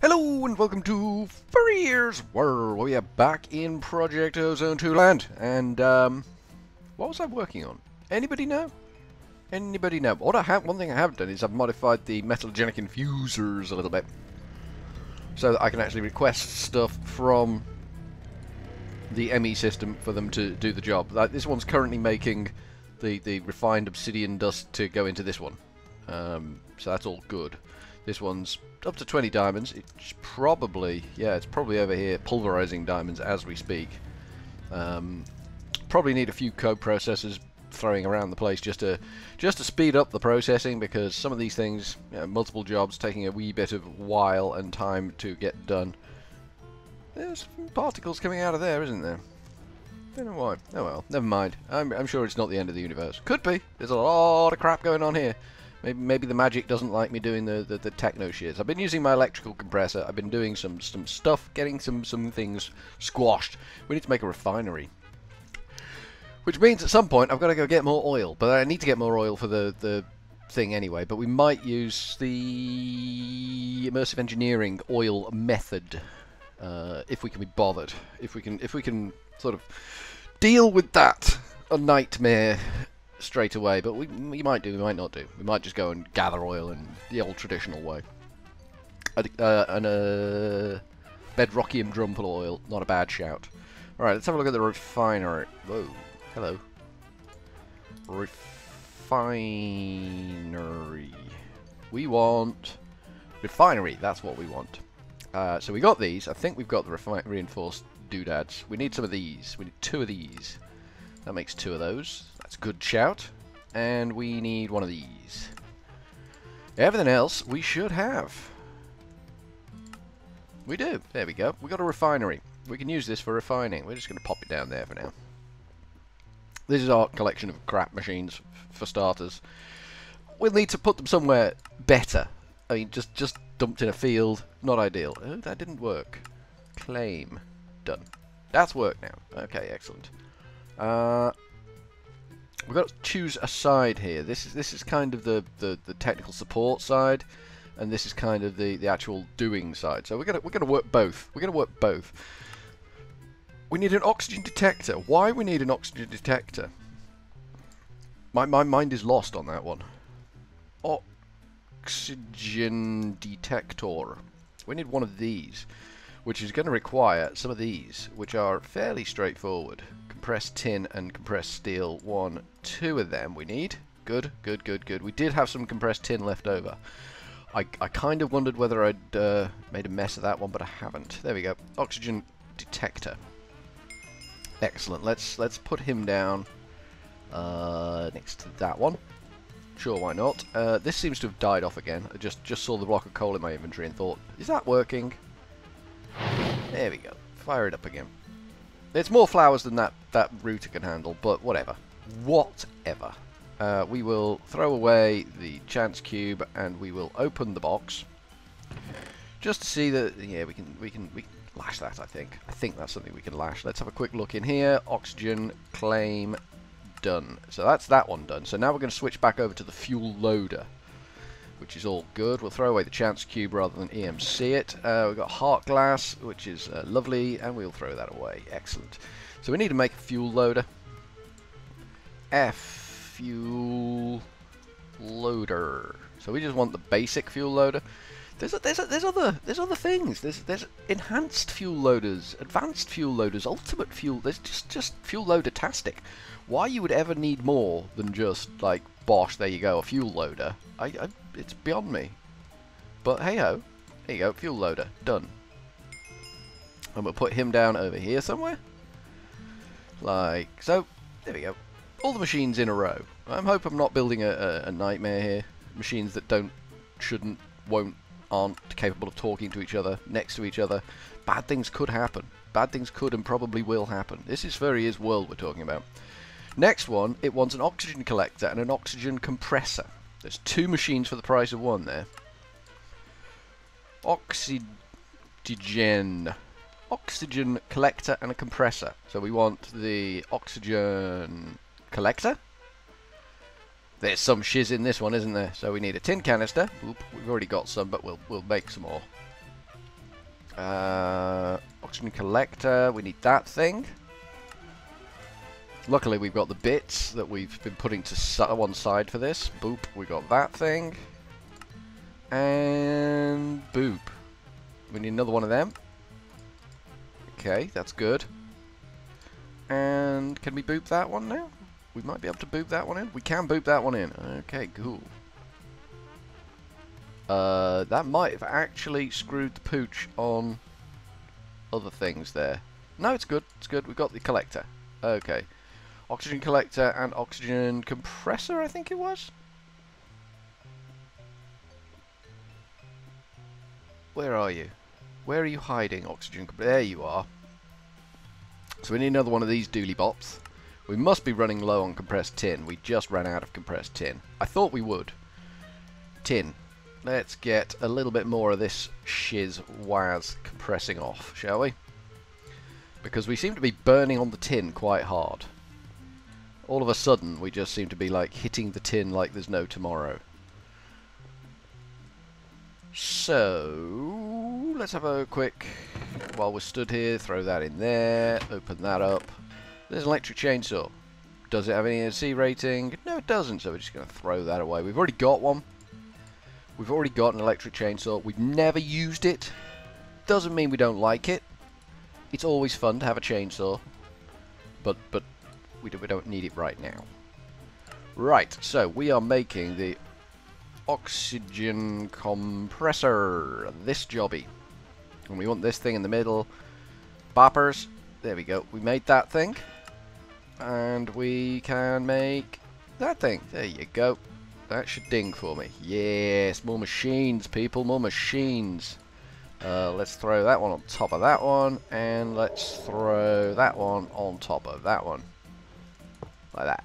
Hello and welcome to Furryearsworld. We are back in Project Ozone 2 land. And what was I working on? Anybody know? Anybody know? One thing I have done is I've modified the metallogenic infusers a little bit, so that I can actually request stuff from the ME system for them to do the job. Like this one's currently making the refined obsidian dust to go into this one, so that's all good. This one's up to 20 diamonds. It's probably, yeah, it's probably over here pulverizing diamonds as we speak. Probably need a few code processors throwing around the place just to speed up the processing, because some of these things, you know, multiple jobs taking a wee bit of while and time to get done. There's some particles coming out of there, isn't there? Don't know why. Oh well, never mind. I'm sure it's not the end of the universe. Could be. There's a lot of crap going on here. Maybe the magic doesn't like me doing the techno shiz. I've been using my electrical compressor. I've been doing some stuff, getting some things squashed. We need to make a refinery, which means at some point I've got to go get more oil. But I need to get more oil for the thing anyway. But we might use the immersive engineering oil method if we can be bothered. If we can sort of deal with that a nightmare straight away, but we might do, we might not do. We might just go and gather oil in the old traditional way. Bedrockium drum full of oil, not a bad shout. Alright, let's have a look at the refinery. Whoa, hello. Refinery. We want refinery, that's what we want. So we got these. I think we've got the reinforced doodads. We need some of these. We need 2 of these. That makes 2 of those. That's a good shout. And we need 1 of these. Everything else we should have. We do. There we go. We got a refinery. We can use this for refining. We're just going to pop it down there for now. This is our collection of crap machines, for starters. We'll need to put them somewhere better. I mean, just dumped in a field. Not ideal. Oh, that didn't work. Claim. Done. That's worked now. Okay, excellent. We've got to choose a side here. This is kind of the technical support side, and this is kind of the actual doing side. So we're gonna work both. We're gonna work both. We need an oxygen detector. Why we need an oxygen detector? My mind is lost on that one. Oxygen detector. We need 1 of these, which is going to require some of these, which are fairly straightforward. Compressed tin and compressed steel. 1, 2 of them we need. Good, good, good, good. We did have some compressed tin left over. I kind of wondered whether I'd made a mess of that one, but I haven't. There we go. Oxygen detector. Excellent. Let's put him down next to that one. Sure, why not? This seems to have died off again. I just saw the block of coal in my inventory and thought, is that working? There we go. Fire it up again. It's more flowers than that router can handle, but whatever. Whatever. We will throw away the chance cube and we will open the box just to see that. Yeah, we can lash that. I think that's something we can lash. Let's have a quick look in here. Oxygen claim done. So that's that one done. So now we're going to switch back over to the fuel loader, which is all good. We'll throw away the chance cube rather than EMC it. We've got heart glass, which is lovely, and we'll throw that away. Excellent. So we need to make a fuel loader. Fuel loader. So we just want the basic fuel loader. There's other things. There's enhanced fuel loaders, advanced fuel loaders, ultimate fuel. There's just fuel loader-tastic. Why you would ever need more than just like, bosh, there you go, a fuel loader? It's beyond me. But hey ho, there you go, fuel loader done. And we'll put him down over here somewhere, like so. There we go. All the machines in a row. I hope I'm not building a nightmare here. Machines that don't, shouldn't, won't, aren't capable of talking to each other, next to each other. Bad things could happen. Bad things could and probably will happen. This is Furryearsworld we're talking about. Next one, it wants an oxygen collector and an oxygen compressor. There's 2 machines for the price of 1 there. Oxygen collector and a compressor. So we want the oxygen collector. There's some shiz in this one, isn't there? So we need a tin canister. Oop, we've already got some, but we'll make some more. Oxygen collector, we need that thing. Luckily we've got the bits that we've been putting to one side for this. Boop, we got that thing. And boop. We need another one of them. Okay, that's good. And can we boop that one now? We might be able to boop that one in. We can boop that one in. Okay, cool. That might have actually screwed the pooch on other things there. No, it's good. It's good. We've got the collector. Okay. Oxygen collector and oxygen compressor, I think it was. Where are you? Where are you hiding, oxygen? There you are. So we need another one of these dooley bops. We must be running low on compressed tin. We just ran out of compressed tin. I thought we would. Tin. Let's get a little bit more of this shiz waz compressing off, shall we? Because we seem to be burning on the tin quite hard. All of a sudden, we just seem to be like hitting the tin like there's no tomorrow. So, let's have a quick, while we're stood here, throw that in there, open that up. There's an electric chainsaw. Does it have any ESC rating? No, it doesn't, so we're just going to throw that away. We've already got one. We've already got an electric chainsaw. We've never used it. Doesn't mean we don't like it. It's always fun to have a chainsaw. But we don't need it right now. Right, so we are making the oxygen compressor. This jobby. And we want this thing in the middle. Boppers. There we go. We made that thing. And we can make that thing. There you go. That should ding for me. Yes, more machines, people. More machines. Let's throw that one on top of that one. And let's throw that one on top of that one. Like that.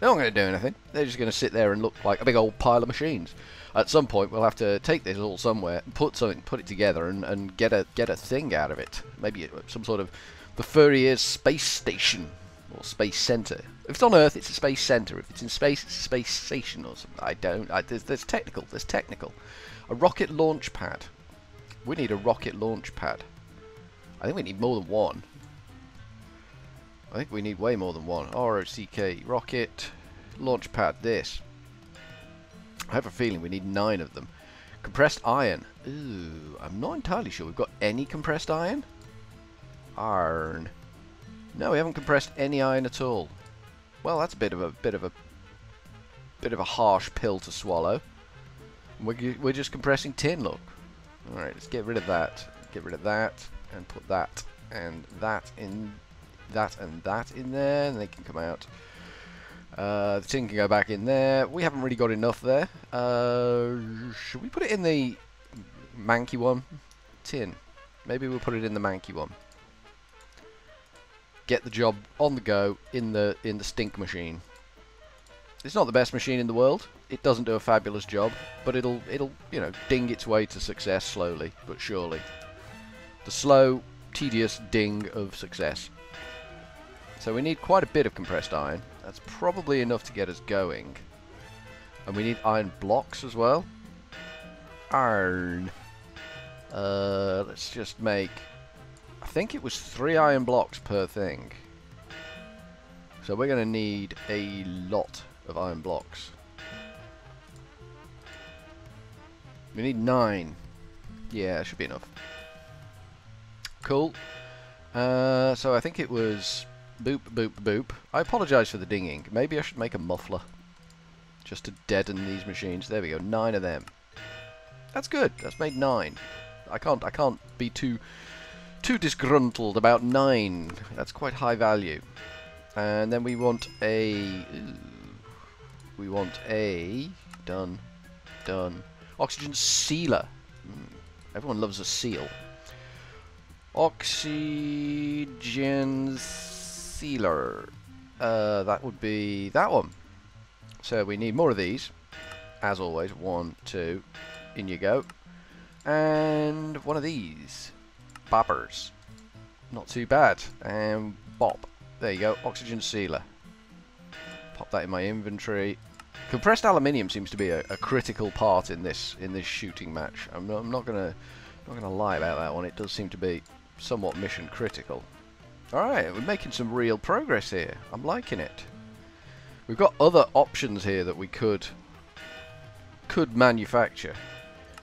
They're not going to do anything. They're just going to sit there and look like a big old pile of machines. At some point, we'll have to take this all somewhere, put it together, and get a thing out of it. Maybe some sort of the Furryears space station or space center. If it's on Earth, it's a space center. If it's in space, it's a space station or something. There's technical. There's technical. A rocket launch pad. We need a rocket launch pad. I think we need more than one. I think we need way more than one. ROCK, rocket, launch pad, this. I have a feeling we need 9 of them. Compressed iron. Ooh, I'm not entirely sure we've got any compressed iron. Iron. No, we haven't compressed any iron at all. Well, that's a bit of a harsh pill to swallow. We're just compressing tin, look. All right, let's get rid of that. Get rid of that and put that and that in. That and that in there, and they can come out. The tin can go back in there. We haven't really got enough there. Should we put it in the manky one? Tin. Maybe we'll put it in the manky one. Get the job on the go in the stink machine. It's not the best machine in the world. It doesn't do a fabulous job, but it'll you know, ding its way to success slowly but surely. The slow, tedious ding of success. So we need quite a bit of compressed iron. That's probably enough to get us going. And we need iron blocks as well. Iron. Let's just make... I think it was 3 iron blocks per thing. So we're going to need a lot of iron blocks. We need 9. Yeah, should be enough. Cool. So I think it was... Boop, boop, boop. I apologise for the dinging. Maybe I should make a muffler. Just to deaden these machines. There we go. 9 of them. That's good. That's made 9. I can't be too disgruntled about 9. That's quite high value. And then we want a... Done. Oxygen sealer. Everyone loves a seal. Oxygen sealer. That would be that one. So we need more of these. As always. 1, 2. In you go. And one of these. Boppers. Not too bad. And bop. There you go. Oxygen sealer. Pop that in my inventory. Compressed aluminium seems to be a critical part in this shooting match. I'm not gonna Not going to lie about that one, it does seem to be somewhat mission critical. Alright, we're making some real progress here. I'm liking it. We've got other options here that we could manufacture.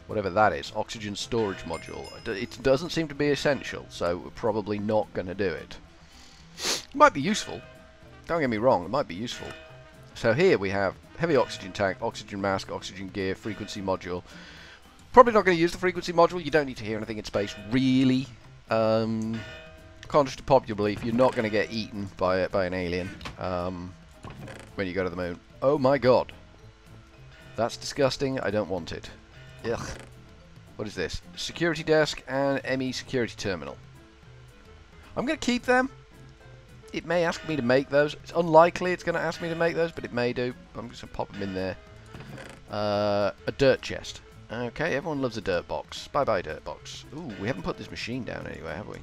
Whatever that is. Oxygen storage module. It doesn't seem to be essential, so we're probably not going to do it. It might be useful. Don't get me wrong, it might be useful. So here we have heavy oxygen tank, oxygen mask, oxygen gear, frequency module. Probably not going to use the frequency module. You don't need to hear anything in space, really. Contrary to popular belief, you're not going to get eaten by an alien when you go to the moon. Oh my god. That's disgusting. I don't want it. Ugh. What is this? Security desk and ME security terminal. I'm going to keep them. It may ask me to make those. It's unlikely it's going to ask me to make those, but it may do. I'm just going to pop them in there. A dirt chest. Okay, everyone loves a dirt box. Bye-bye, dirt box. Ooh, we haven't put this machine down anywhere, have we?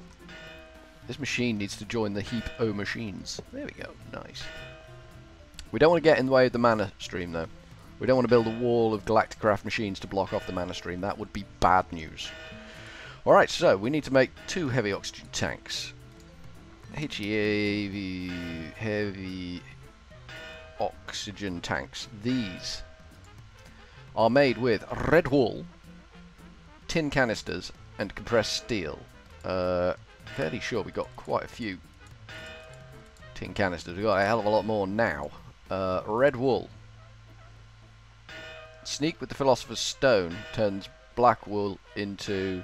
This machine needs to join the heap o' machines. There we go. Nice. We don't want to get in the way of the mana stream, though. We don't want to build a wall of Galacticraft machines to block off the mana stream. That would be bad news. Alright, so we need to make 2 heavy oxygen tanks. Heavy oxygen tanks. These are made with red wool, tin canisters, and compressed steel. Fairly sure we got quite a few tin canisters. We got a hell of a lot more now. Red wool. Sneak with the Philosopher's Stone turns black wool into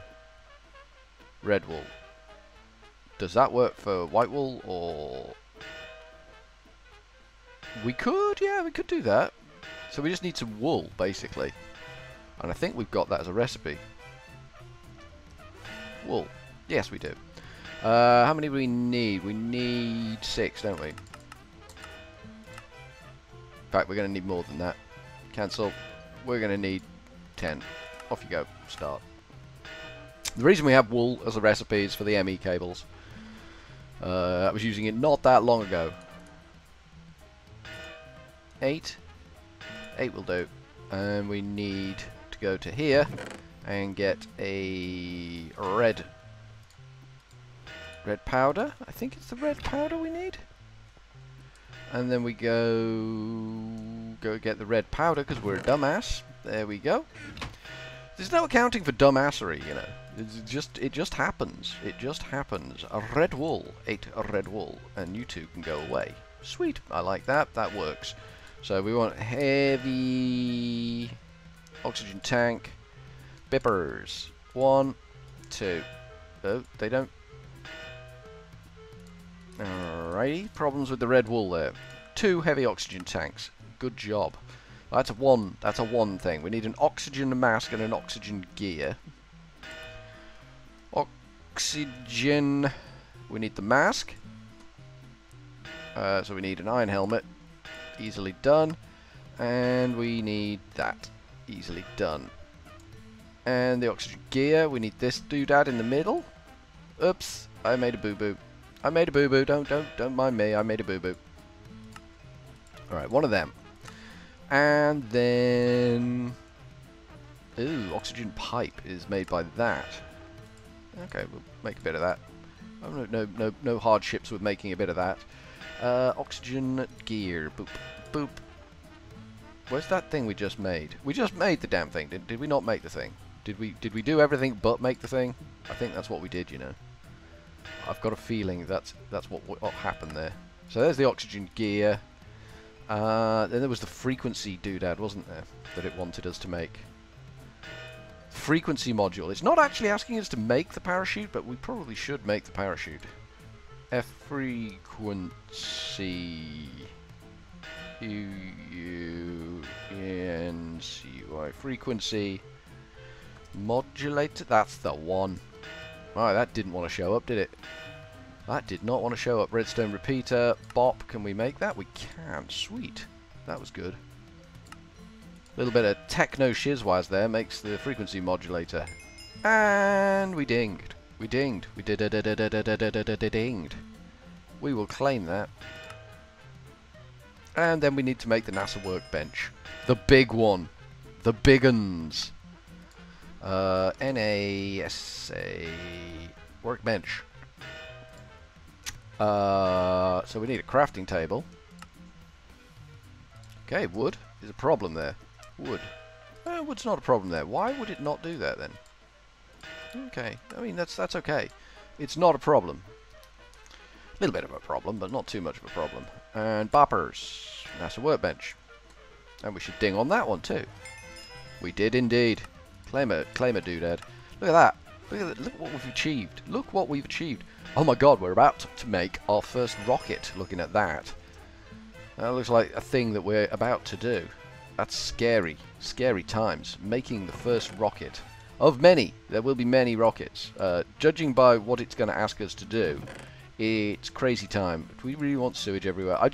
red wool. Does that work for white wool, or... We could, yeah, we could do that. So we just need some wool, basically. And I think we've got that as a recipe. Wool. Yes, we do. How many do we need? We need 6, don't we? In fact, we're going to need more than that. Cancel. We're going to need 10. Off you go. Start. The reason we have wool as a recipe is for the ME cables. I was using it not that long ago. 8. 8 will do. And we need to go to here and get a red powder. I think it's the red powder we need. And then we go get the red powder because we're a dumbass. There we go. There's no accounting for dumbassery, you know. It just happens. It just happens. A red wool. 8 red wool, and you 2 can go away. Sweet. I like that. That works. So we want heavy oxygen tank. Bippers. 1, 2. Oh, they don't. Alrighty. Problems with the red wool there. 2 heavy oxygen tanks. Good job. That's a one thing. We need an oxygen mask and an oxygen gear. Oxygen. We need the mask. So we need an iron helmet. Easily done. And we need that. Easily done. And the oxygen gear. We need this doodad in the middle. Oops. I made a boo-boo. I made a boo-boo. Don't mind me. I made a boo-boo. Alright, one of them. And then... Ooh, oxygen pipe is made by that. Okay, we'll make a bit of that. Oh, no hardships with making a bit of that. Oxygen gear. Boop. Boop. Where's that thing we just made? We just made the damn thing. Did we not make the thing? Did we do everything but make the thing? I think that's what we did, you know. I've got a feeling that's what happened there. So there's the oxygen gear. Then there was the frequency doodad, wasn't there, that it wanted us to make. Frequency module. It's not actually asking us to make the parachute, but we probably should make the parachute. Frequency. U-U-N-C-Y. Frequency modulator. That's the one. Alright, that didn't want to show up, did it? That did not want to show up. Redstone repeater. Bop. Can we make that? We can. Sweet. That was good. A little bit of techno shizwaz there makes the frequency modulator. And we dinged. We dinged. We dinged. We will claim that. And then we need to make the NASA workbench. The big one. The big uns. NASA workbench. So we need a crafting table. Okay, wood is a problem there. Wood. Wood's not a problem there. Why would it not do that then? Okay, I mean that's okay. It's not a problem. A little bit of a problem, but not too much of a problem. And boppers. That's a workbench. And we should ding on that one too. We did indeed. Claim a doodad. Look at that. Look what we've achieved. Look what we've achieved. Oh my god, we're about to make our first rocket, looking at that. That looks like a thing that we're about to do. That's scary. Scary times. Making the first rocket. Of many. There will be many rockets. Judging by what it's going to ask us to do, it's crazy time. We really want sewage everywhere. I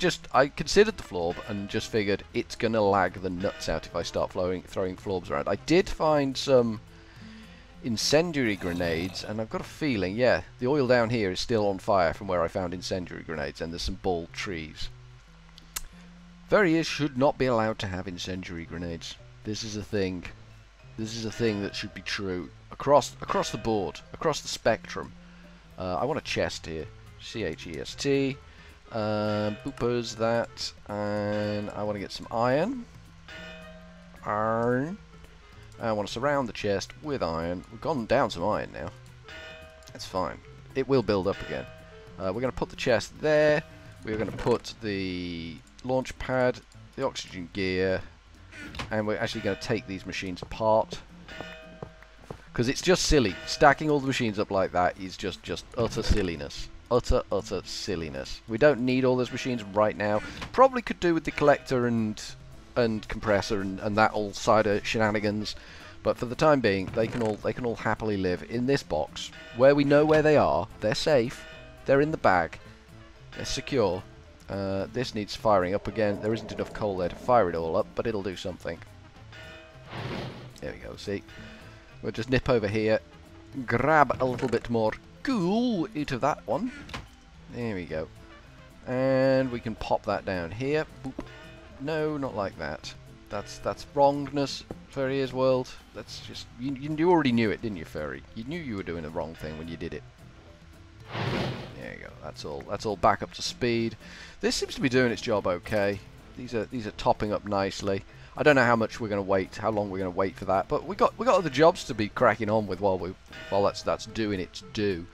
considered the florb and just figured it's going to lag the nuts out if I start throwing florbs around. I did find some incendiary grenades, and I've got a feeling, yeah, the oil down here is still on fire from where I found incendiary grenades, and there's some bald trees. Furriers should not be allowed to have incendiary grenades. This is a thing. This is a thing that should be true across the board, across the spectrum. I want a chest here. C-H-E-S-T. Boopers that, and I want to get some iron. Iron. I want to surround the chest with iron. We've gone down some iron now. That's fine. It will build up again. We're going to put the chest there. We're going to put the launch pad, the oxygen gear, and we're actually going to take these machines apart. Because it's just silly. Stacking all the machines up like that is just utter silliness. Utter silliness. We don't need all those machines right now. Probably could do with the collector and compressor and that old side of shenanigans, but for the time being they can all happily live in this box where we know where they are. They're safe, they're in the bag, they're secure. This needs firing up again. There isn't enough coal there to fire it all up, but it'll do something. There we go. See, we'll just nip over here, grab a little bit more coal out of that one. There we go, and we can pop that down here. Boop. No, not like that. That's wrongness, Furryearsworld. That's just you already knew it, didn't you, Furry? You knew you were doing the wrong thing when you did it. There you go. That's all back up to speed. This seems to be doing its job okay. These are topping up nicely. I don't know how much we're going to wait, how long we're going to wait for that, but we got other jobs to be cracking on with while that's doing its due.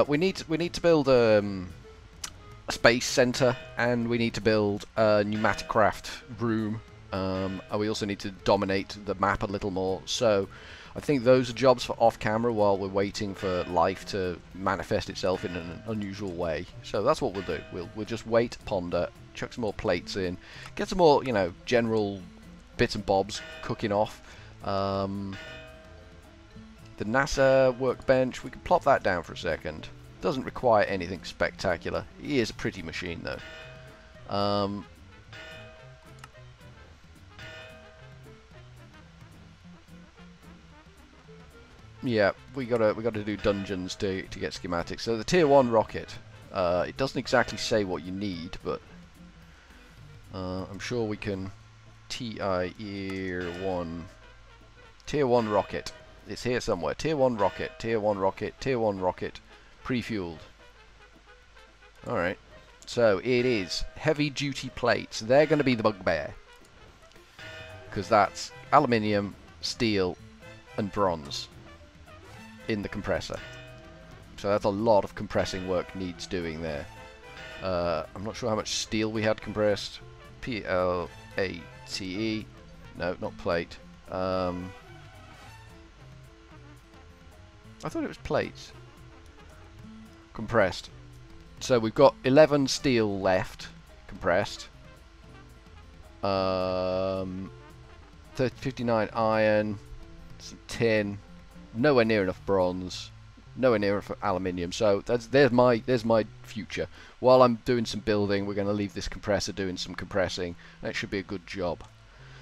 We need to build a space center, and we need to build a pneumatic craft room, and we also need to dominate the map a little more. So I think those are jobs for off camera while we're waiting for life to manifest itself in an unusual way. So that's what we'll do. We'll just wait, ponder, chuck some more plates in, get some more, you know, general bits and bobs cooking off. The NASA workbench, we can plop that down for a second. Doesn't require anything spectacular. It is a pretty machine though. Yeah, we gotta do dungeons to get schematics. So the tier 1 rocket, it doesn't exactly say what you need, but I'm sure we can tier 1 rocket. It's here somewhere. Tier 1 rocket, tier 1 rocket, tier 1 rocket. Pre-fueled. Alright, so it is heavy duty plates. They're going to be the bugbear, because that's aluminium, steel and bronze in the compressor. So that's a lot of compressing work needs doing there. I'm not sure how much steel we had compressed. P-L-A-T-E. No, not plate. I thought it was plates. Compressed. So we've got 11 steel left, compressed. 59 iron, some tin, nowhere near enough bronze, nowhere near enough aluminium. So there's my future. While I'm doing some building, we're going to leave this compressor doing some compressing. That should be a good job.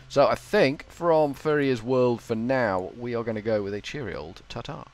So I think from Furryearsworld for now, we are going to go with a cheery old ta-ta.